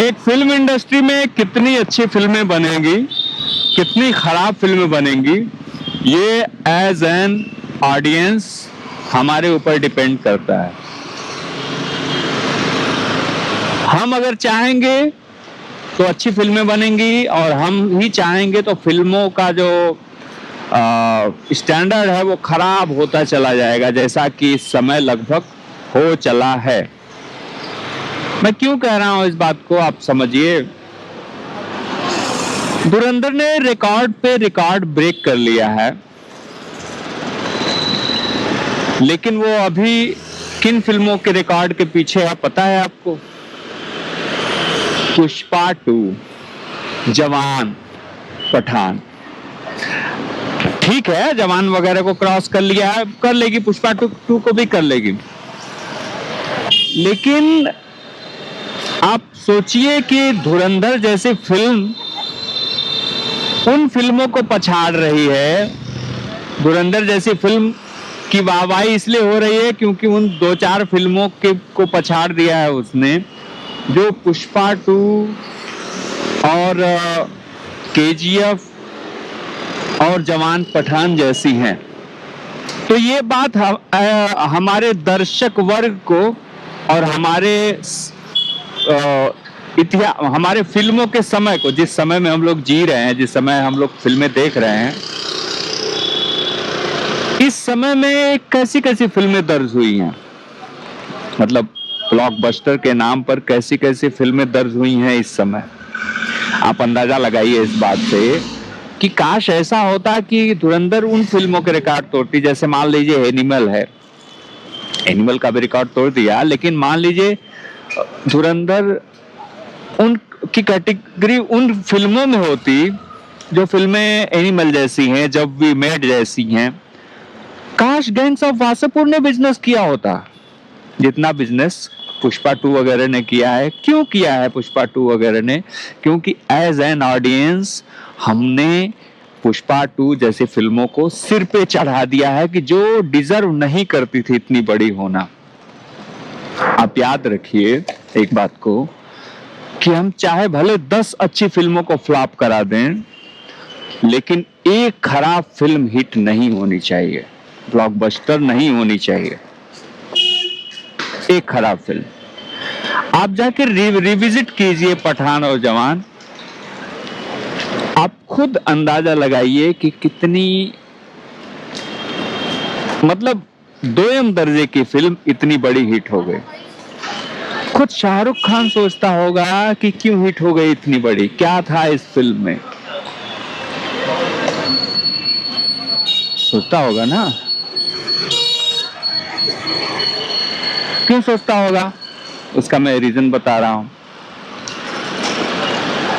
एक film industry में कितनी अच्छी फिल्में बनेंगी, कितनी खराब फिल्में बनेंगी, ये एज एन ऑडियंस हमारे ऊपर डिपेंड करता है। हम अगर चाहेंगे तो अच्छी फिल्में बनेंगी, और हम ही चाहेंगे तो फिल्मों का जो स्टैंडर्ड है वो खराब होता चला जाएगा, जैसा कि इस समय लगभग हो चला है। मैं क्यों कह रहा हूं इस बात को, आप समझिए। धुरंधर ने रिकॉर्ड पे रिकॉर्ड ब्रेक कर लिया है, लेकिन वो अभी किन फिल्मों के रिकॉर्ड के पीछे है पता है आपको? पुष्पा 2, जवान, पठान। ठीक है, जवान वगैरह को क्रॉस कर लिया है, कर लेगी, पुष्पा 2 को भी कर लेगी। लेकिन आप सोचिए कि धुरंधर जैसी फिल्म उन फिल्मों को पछाड़ रही है। धुरंधर जैसी फिल्म की वाहवाही इसलिए हो रही है क्योंकि उन 2-4 फिल्मों को पछाड़ दिया है उसने, जो पुष्पा 2 और केजीएफ और जवान पठान जैसी हैं। तो ये बात हमारे दर्शक वर्ग को और हमारे फिल्मों के समय को, जिस समय में हम लोग जी रहे हैं, जिस समय हम लोग फिल्में देख रहे हैं, इस समय में कैसी कैसी फिल्में दर्ज हुई हैं, मतलब ब्लॉकबस्टर के नाम पर कैसी कैसी फिल्में दर्ज हुई हैं इस समय। आप अंदाजा लगाइए इस बात से कि काश ऐसा होता कि धुरंधर उन फिल्मों के रिकॉर्ड तोड़ती, जैसे मान लीजिए एनिमल है, एनिमल का भी रिकॉर्ड तोड़ दिया, लेकिन मान लीजिए धुरंधर उनकी कैटेगरी उन फिल्मों में होती जो फिल्में एनिमल जैसी हैं, जब वी मेट जैसी हैं। काश गैंग्स ऑफ वासेपुर ने बिजनेस किया होता जितना बिजनेस पुष्पा 2 वगैरह ने किया है। क्यों किया है पुष्पा 2 वगैरह ने? क्योंकि एज एन ऑडियंस हमने पुष्पा 2 जैसी फिल्मों को सिर पे चढ़ा दिया है कि जो डिजर्व नहीं करती थी इतनी बड़ी होना। आप याद रखिए एक बात को कि हम चाहे भले 10 अच्छी फिल्मों को फ्लॉप करा दें, लेकिन एक खराब फिल्म हिट नहीं होनी चाहिए, ब्लॉकबस्टर नहीं होनी चाहिए। एक खराब फिल्म आप जाके रिविजिट कीजिए पठान और जवान, आप खुद अंदाजा लगाइए कि कितनी, मतलब दोयम दर्जे की फिल्म इतनी बड़ी हिट हो गई। खुद शाहरुख खान सोचता होगा कि क्यों हिट हो गई इतनी बड़ी, क्या था इस फिल्म में, सोचता होगा ना। क्यों सोचता होगा उसका मैं रीजन बता रहा हूं।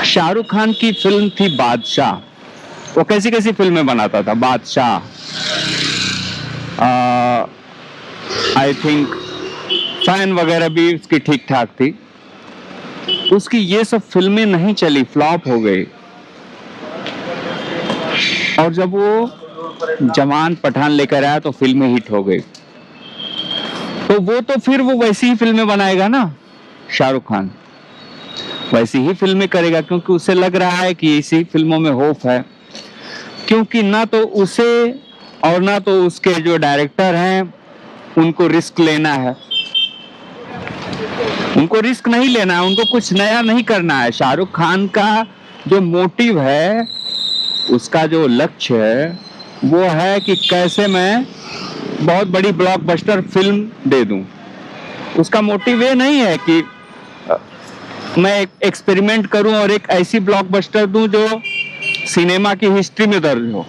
शाहरुख खान की फिल्म थी बादशाह। वो कैसी कैसी फिल्में बनाता था? बादशाह, आई थिंक फैन वगैरह भी उसकी ठीक ठाक थी। उसकी ये सब फिल्में नहीं चली, फ्लॉप हो गई। और जब वो जवान पठान लेकर आया तो फिल्में हिट हो गई। तो वो तो फिर वो वैसी ही फिल्में बनाएगा ना, शाहरुख खान वैसी ही फिल्में करेगा, क्योंकि उसे लग रहा है कि इसी फिल्मों में होप है। क्योंकि ना तो उसे और ना तो उसके जो डायरेक्टर हैं उनको रिस्क लेना है, उनको रिस्क नहीं लेना है, उनको कुछ नया नहीं करना है। शाहरुख खान का जो मोटिव है, उसका जो लक्ष्य है, वो है कि कैसे मैं बहुत बड़ी ब्लॉकबस्टर फिल्म दे दूं। उसका मोटिव ये नहीं है कि मैं एक एक्सपेरिमेंट करूं और एक ऐसी ब्लॉकबस्टर दूं जो सिनेमा की हिस्ट्री में दर्ज हो।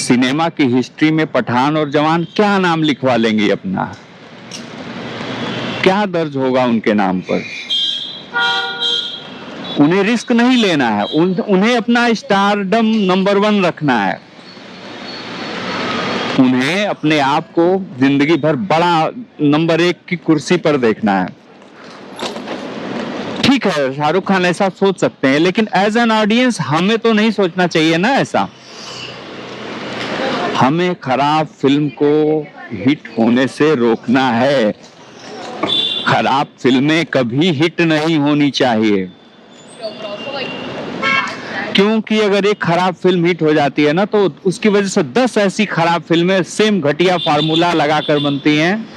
सिनेमा की हिस्ट्री में पठान और जवान क्या नाम लिखवा लेंगे अपना, क्या दर्ज होगा उनके नाम पर? उन्हें रिस्क नहीं लेना है, उन्हें अपना स्टारडम नंबर 1 रखना है। उन्हें अपने आप को जिंदगी भर बड़ा नंबर 1 की कुर्सी पर देखना है। ठीक है, शाहरुख खान ऐसा सोच सकते हैं, लेकिन एज एन ऑडियंस हमें तो नहीं सोचना चाहिए ना ऐसा। हमें खराब फिल्म को हिट होने से रोकना है। खराब फिल्में कभी हिट नहीं होनी चाहिए, क्योंकि अगर एक खराब फिल्म हिट हो जाती है ना तो उसकी वजह से 10 ऐसी खराब फिल्में सेम घटिया फार्मूला लगाकर बनती हैं।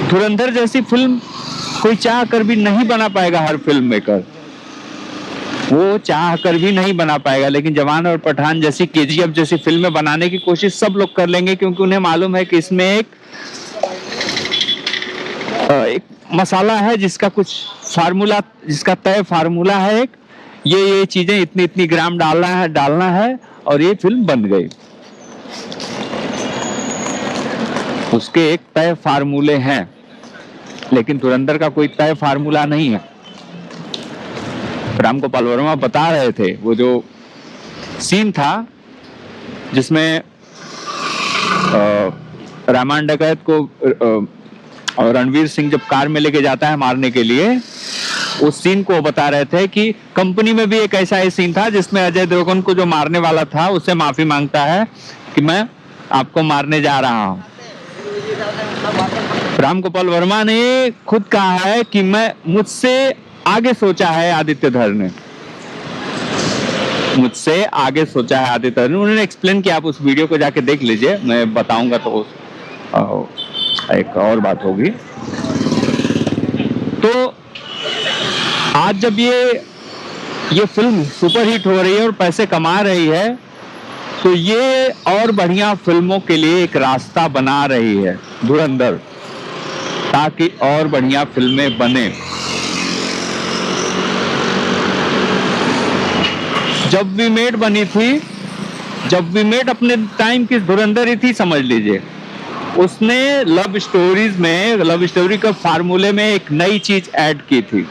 धुरंधर जैसी फिल्म कोई चाह कर भी नहीं बना पाएगा, हर फिल्म मेकर वो चाह कर भी नहीं बना पाएगा, लेकिन जवान और पठान जैसी, केजीएफ जैसी फिल्में बनाने की कोशिश सब लोग कर लेंगे, क्योंकि उन्हें मालूम है कि इसमें एक मसाला है जिसका कुछ फार्मूला, जिसका तय फार्मूला है, एक ये चीजें इतनी इतनी ग्राम डालना है और ये फिल्म बन गई। उसके एक तय फार्मूले हैं, लेकिन धुरंधर का कोई तय फार्मूला नहीं है। राम गोपाल वर्मा बता रहे थे, वो जो सीन था जिसमें रामान डकैत को और रणवीर सिंह जब कार में लेके जाता है मारने के लिए, उस सीन को बता रहे थे कि कंपनी में भी एक ऐसा ही सीन था जिसमें अजय देवगन को जो मारने वाला था उससे माफी मांगता है कि मैं आपको मारने जा रहा हूं। राम गोपाल वर्मा ने खुद कहा है कि मैं मुझसे आगे सोचा है आदित्य धर ने, मुझसे आगे सोचा है आदित्य धर ने। उन्होंने एक्सप्लेन किया, आप उस वीडियो को जाके देख लीजिए, मैं बताऊंगा तो एक और बात होगी। तो आज जब ये फिल्म सुपरहिट हो रही है और पैसे कमा रही है, तो ये और बढ़िया फिल्मों के लिए एक रास्ता बना रही है धुरंधर, ताकि और बढ़िया फिल्में बने। जब वी मेट बनी थी, जब वी मेट अपने टाइम की धुरंधर ही थी, समझ लीजिए। उसने लव स्टोरीज में, लव स्टोरी के फार्मूले में एक नई चीज ऐड की थी।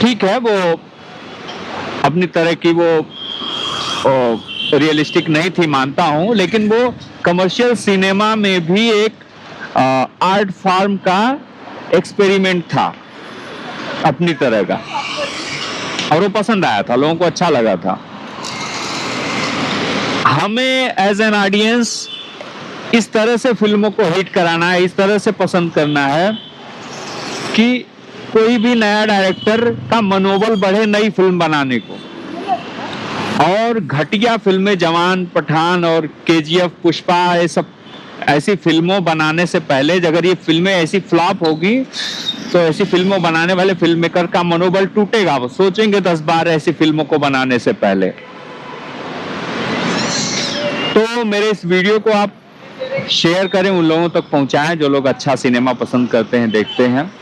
ठीक है, वो अपनी तरह की वो रियलिस्टिक नहीं थी, मानता हूं, लेकिन वो कमर्शियल सिनेमा में भी एक आर्ट फॉर्म का एक्सपेरिमेंट था अपनी तरह का, और वो पसंद आया था, लोगों को अच्छा लगा था। हमें एज एन ऑडियंस इस तरह से फिल्मों को हिट कराना है, इस तरह से पसंद करना है कि कोई भी नया डायरेक्टर का मनोबल बढ़े नई फिल्म बनाने को। और घटिया फिल्में, जवान, पठान और केजीएफ, पुष्पा, ये सब ऐसी फिल्मों बनाने से पहले, अगर ये फिल्में ऐसी फ्लॉप होगी तो ऐसी फिल्मों बनाने वाले फिल्म मेकर का मनोबल टूटेगा, वो सोचेंगे 10 बार ऐसी फिल्मों को बनाने से पहले। तो मेरे इस वीडियो को आप शेयर करें, उन लोगों तक पहुंचाएं जो लोग अच्छा सिनेमा पसंद करते हैं, देखते हैं,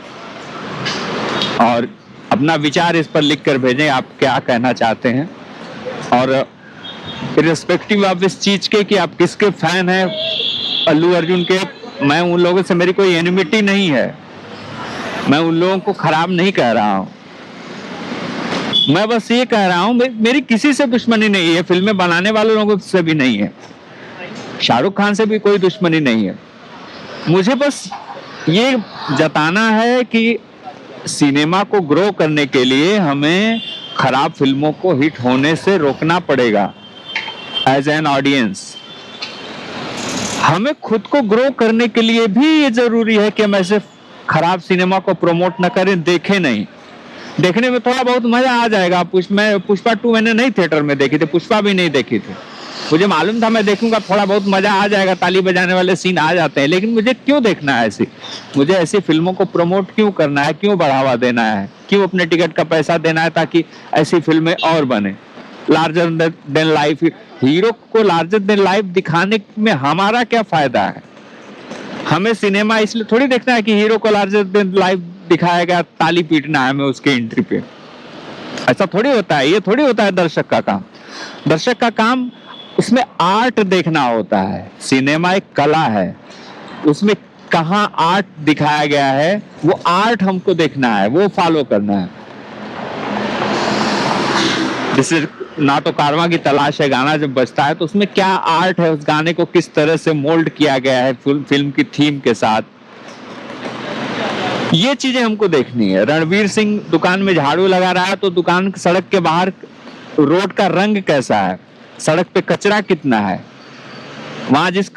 और अपना विचार इस पर लिख कर भेजें, आप क्या कहना चाहते हैं। और इर्रेस्पेक्टिव ऑफ इस चीज के कि आप किसके फैन हैं अल्लू अर्जुन के, मैं उन लोगों से, मेरी कोई एनिमिटी नहीं है, मैं उन लोगों को खराब नहीं कह रहा हूं, मैं बस ये कह रहा हूं मेरी किसी से दुश्मनी नहीं है, फिल्में बनाने वाले लोगों से भी नहीं है, शाहरुख खान से भी कोई दुश्मनी नहीं है। मुझे बस ये जताना है कि सिनेमा को ग्रो करने के लिए हमें खराब फिल्मों को हिट होने से रोकना पड़ेगा। एज एन ऑडियंस हमें खुद को ग्रो करने के लिए भी ये जरूरी है कि हम ऐसे खराब सिनेमा को प्रमोट न करें, देखें नहीं। देखने में थोड़ा बहुत मजा आ जाएगा। पुष्पा 2 मैंने नहीं थिएटर में देखी थी, पुष्पा भी नहीं देखी थी, मुझे मालूम था मैं देखूंगा थोड़ा बहुत मजा आ जाएगा, ताली बजाने वाले सीन आ जाते हैं, लेकिन मुझे क्यों देखना है ऐसी, मुझे ऐसी फिल्मों को प्रमोट क्यों करना है, क्यों बढ़ावा देना है, क्यों अपने टिकट का पैसा देना है ताकि ऐसी फिल्में और बने। लार्जर देन लाइफ, हीरो को लार्जर देन लाइफ दिखाने में हमारा क्या फायदा है? हमें सिनेमा इसलिए थोड़ी देखना है कि हीरो को लार्जर देन लाइफ दिखाया गया, ताली पीटना है हमें उसके एंट्री पे, ऐसा थोड़ी होता है। ये थोड़ी होता है दर्शक का काम। दर्शक का काम उसमें आर्ट देखना होता है। सिनेमा एक कला है, उसमें कहाँ आर्ट दिखाया गया है, वो आर्ट हमको देखना है, वो फॉलो करना है। जैसे ना तो कारवां की तलाश है गाना जब बजता है तो उसमें क्या आर्ट है, उस गाने को किस तरह से मोल्ड किया गया है फिल्म की थीम के साथ, ये चीजें हमको देखनी है। रणवीर सिंह दुकान में झाड़ू लगा रहा है तो दुकान सड़क के बाहर रोड का रंग कैसा है, सड़क पे कचरा कितना है, वहां जिस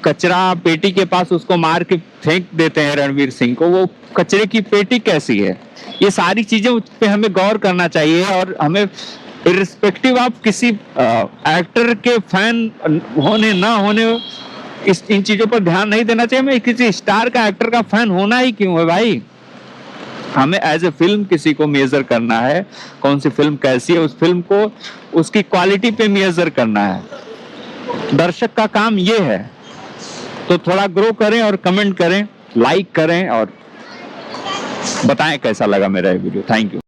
कचरा पेटी के पास उसको मार के फेंक देते हैं रणवीर सिंह को, वो कचरे की पेटी कैसी है? ये सारी चीजें पे हमें गौर करना चाहिए और हमें इर्रिस्पेक्टिव ऑफ किसी एक्टर के फैन होने ना होने इन चीजों पर ध्यान नहीं देना चाहिए। हमें किसी स्टार का एक्टर का फैन होना ही क्यों है भाई? हमें एज ए फिल्म किसी को मेजर करना है, कौन सी फिल्म कैसी है, उस फिल्म को उसकी क्वालिटी पे मेजर करना है। दर्शक का काम ये है। तो थोड़ा ग्रो करें और कमेंट करें, लाइक करें और बताएं कैसा लगा मेरा ये वीडियो। Thank you.